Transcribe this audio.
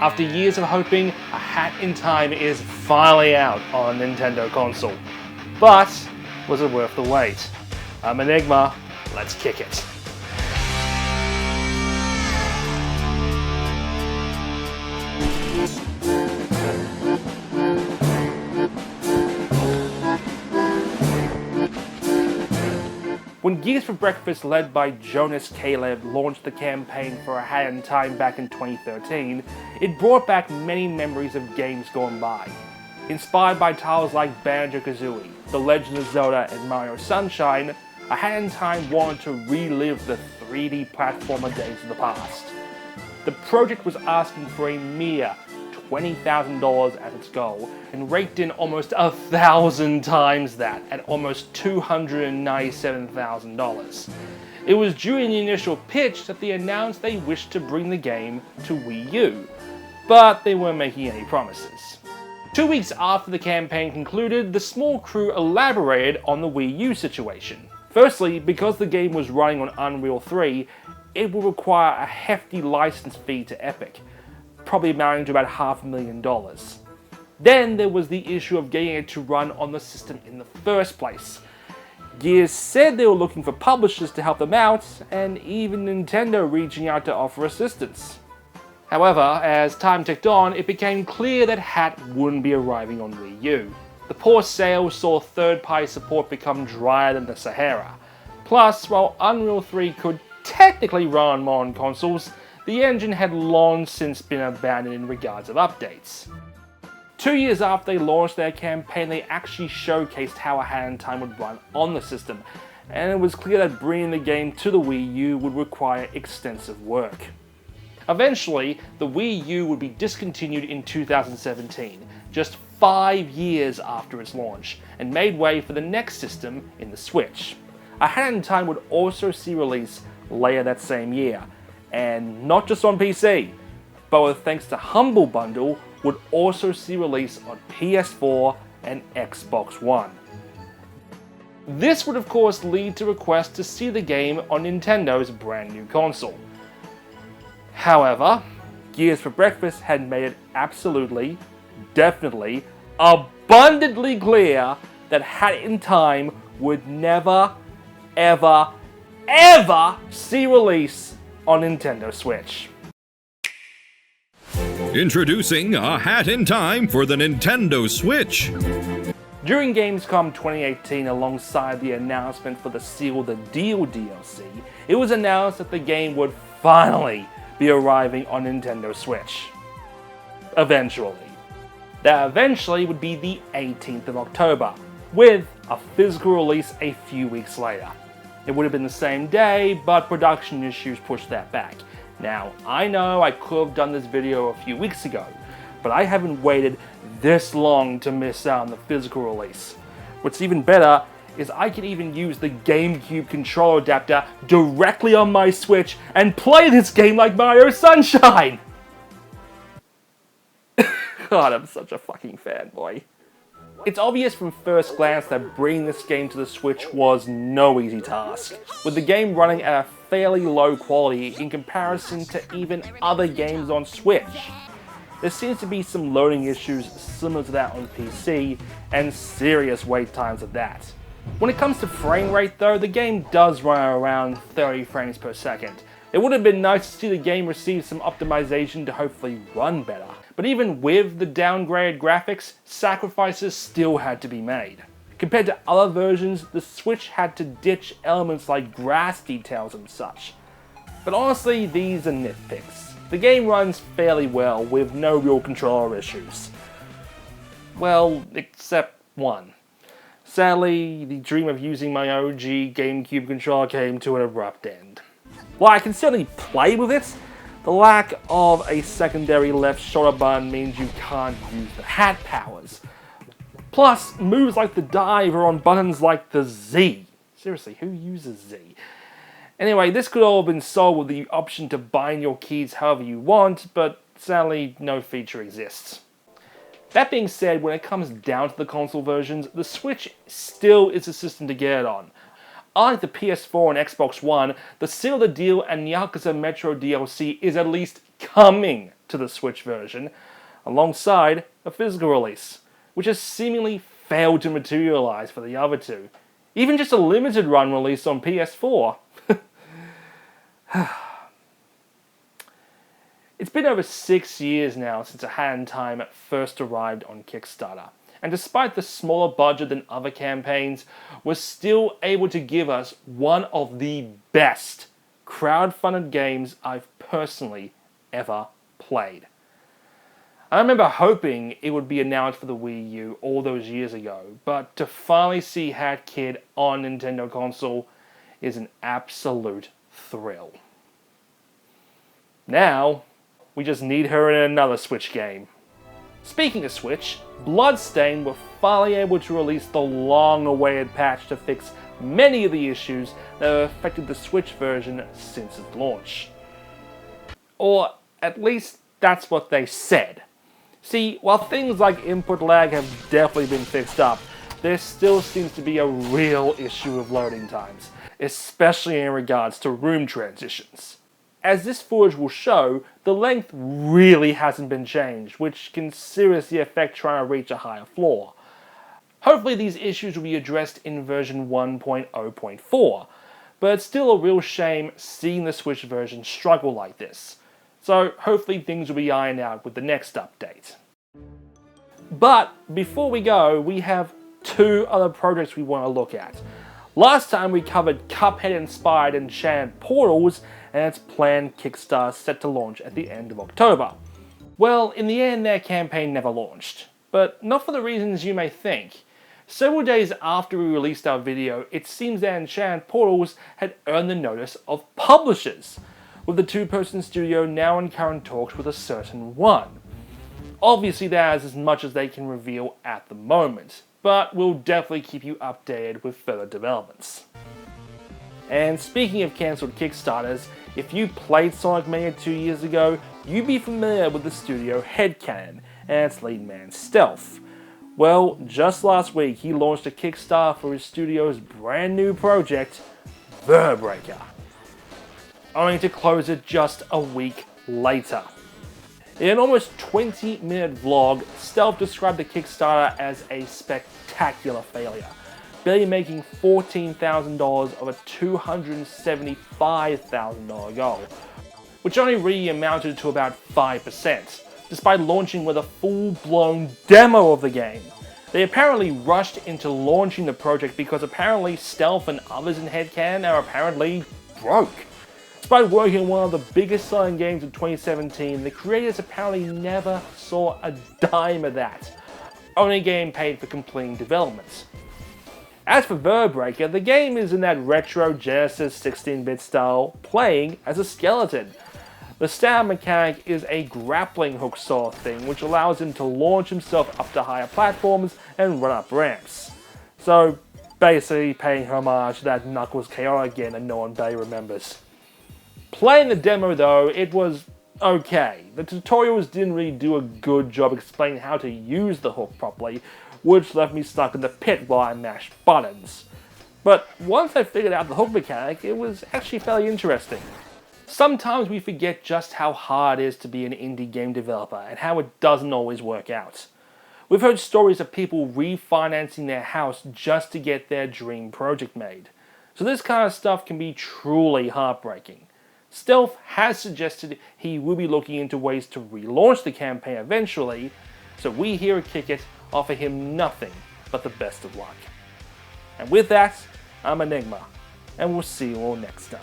After years of hoping, A Hat in Time is finally out on a Nintendo console. But was it worth the wait? I'm Enigma, let's kick it. When Gears for Breakfast, led by Jonas Caleb, launched the campaign for A Hat in Time back in 2013, it brought back many memories of games gone by. Inspired by titles like Banjo-Kazooie, The Legend of Zelda, and Mario Sunshine, A Hat in Time wanted to relive the 3D platformer days of the past. The project was asking for a mere $20,000 as its goal, and raked in almost 1,000 times that at almost $297,000. It was during the initial pitch that they announced they wished to bring the game to Wii U, but they weren't making any promises. 2 weeks after the campaign concluded, the small crew elaborated on the Wii U situation. Firstly, because the game was running on Unreal 3, it would require a hefty license fee to Epic, probably amounting to about $500,000. Then there was the issue of getting it to run on the system in the first place. Gears said they were looking for publishers to help them out, and even Nintendo reaching out to offer assistance. However, as time ticked on, it became clear that Hat wouldn't be arriving on Wii U. The poor sales saw third-party support become drier than the Sahara. Plus, while Unreal 3 could technically run on modern consoles, the engine had long since been abandoned in regards of updates. 2 years after they launched their campaign, they actually showcased how A Hat in Time would run on the system, and it was clear that bringing the game to the Wii U would require extensive work. Eventually, the Wii U would be discontinued in 2017, just 5 years after its launch, and made way for the next system in the Switch. A Hat in Time would also see release later that same year, and not just on PC, but with thanks to Humble Bundle, would also see release on PS4 and Xbox One. This would of course lead to requests to see the game on Nintendo's brand new console. However, Gears for Breakfast had made it absolutely, definitely, abundantly clear that Hat in Time would never, ever, ever see release on Nintendo Switch. Introducing A Hat in Time for the Nintendo Switch. During Gamescom 2018, alongside the announcement for the Seal the Deal DLC, it was announced that the game would finally be arriving on Nintendo Switch. Eventually. That eventually would be the 18th of October, with a physical release a few weeks later. It would have been the same day, but production issues pushed that back. Now, I know I could have done this video a few weeks ago, but I haven't waited this long to miss out on the physical release. What's even better is I can even use the GameCube controller adapter directly on my Switch and play this game like Mario Sunshine! God, I'm such a fucking fanboy. It's obvious from first glance that bringing this game to the Switch was no easy task, with the game running at a fairly low quality in comparison to even other games on Switch. There seems to be some loading issues similar to that on PC, and serious wait times at that. When it comes to frame rate though, the game does run at around 30 frames per second. It would have been nice to see the game receive some optimization to hopefully run better. But even with the downgraded graphics, sacrifices still had to be made. Compared to other versions, the Switch had to ditch elements like grass details and such. But honestly, these are nitpicks. The game runs fairly well with no real controller issues. Well, except one. Sadly, the dream of using my OG GameCube controller came to an abrupt end. While I can certainly play with it, the lack of a secondary left shoulder button means you can't use the hat powers. Plus, moves like the dive are on buttons like the Z. Seriously, who uses Z? Anyway, this could all have been solved with the option to bind your keys however you want, but sadly, no feature exists. That being said, when it comes down to the console versions, the Switch still is the system to get it on. Unlike the PS4 and Xbox One, the Seal the Deal and Yakuza Metro DLC is at least coming to to the Switch version, alongside a physical release, which has seemingly failed to materialize for the other two. Even just a limited run release on PS4. It's been over 6 years now since A Hat in Time first arrived on Kickstarter, and despite the smaller budget than other campaigns, was still able to give us one of the best crowdfunded games I've personally ever played. I remember hoping it would be announced for the Wii U all those years ago, but to finally see Hat Kid on Nintendo console is an absolute thrill. Now, we just need her in another Switch game. Speaking of Switch, Bloodstained were finally able to release the long-awaited patch to fix many of the issues that have affected the Switch version since its launch. Or at least that's what they said. See, while things like input lag have definitely been fixed up, there still seems to be a real issue of loading times, especially in regards to room transitions. As this footage will show, the length really hasn't been changed, which can seriously affect trying to reach a higher floor. Hopefully these issues will be addressed in version 1.0.4, but it's still a real shame seeing the Switch version struggle like this. So hopefully things will be ironed out with the next update. But before we go, we have two other projects we want to look at. Last time we covered Cuphead-inspired Enchanted Portals and its planned Kickstarter set to launch at the end of October. Well, in the end their campaign never launched, but not for the reasons you may think. Several days after we released our video, it seems that Enchanted Portals had earned the notice of publishers, with the two-person studio now in current talks with a certain one. Obviously that is as much as they can reveal at the moment, but we'll definitely keep you updated with further developments. And speaking of cancelled Kickstarters, if you played Sonic Mania 2 years ago, you'd be familiar with the studio Headcanon and its lead man Stealth. Well, just last week he launched a Kickstarter for his studio's brand new project, Vertebreaker, only to close it just a week later. In an almost 20-minute vlog, Stealth described the Kickstarter as a spectacular failure, barely making $14,000 of a $275,000 goal, which only really amounted to about 5%, despite launching with a full-blown demo of the game. They apparently rushed into launching the project because apparently Stealth and others in Headcanon are apparently broke. Despite working on one of the biggest selling games of 2017, the creators apparently never saw a dime of that, only getting paid for completing development. As for Vertebreaker, the game is in that retro Genesis 16-bit style, playing as a skeleton. The stab mechanic is a grappling hook sort of thing, which allows him to launch himself up to higher platforms and run up ramps. So basically paying homage to that Knuckles Chaotic game that no one barely remembers. Playing the demo though, it was okay. The tutorials didn't really do a good job explaining how to use the hook properly, which left me stuck in the pit while I mashed buttons. But once I figured out the hook mechanic, it was actually fairly interesting. Sometimes we forget just how hard it is to be an indie game developer and how it doesn't always work out. We've heard stories of people refinancing their house just to get their dream project made. So this kind of stuff can be truly heartbreaking. Stealth has suggested he will be looking into ways to relaunch the campaign eventually, so we here at Kick It offer him nothing but the best of luck. And with that, I'm Enigma, and we'll see you all next time.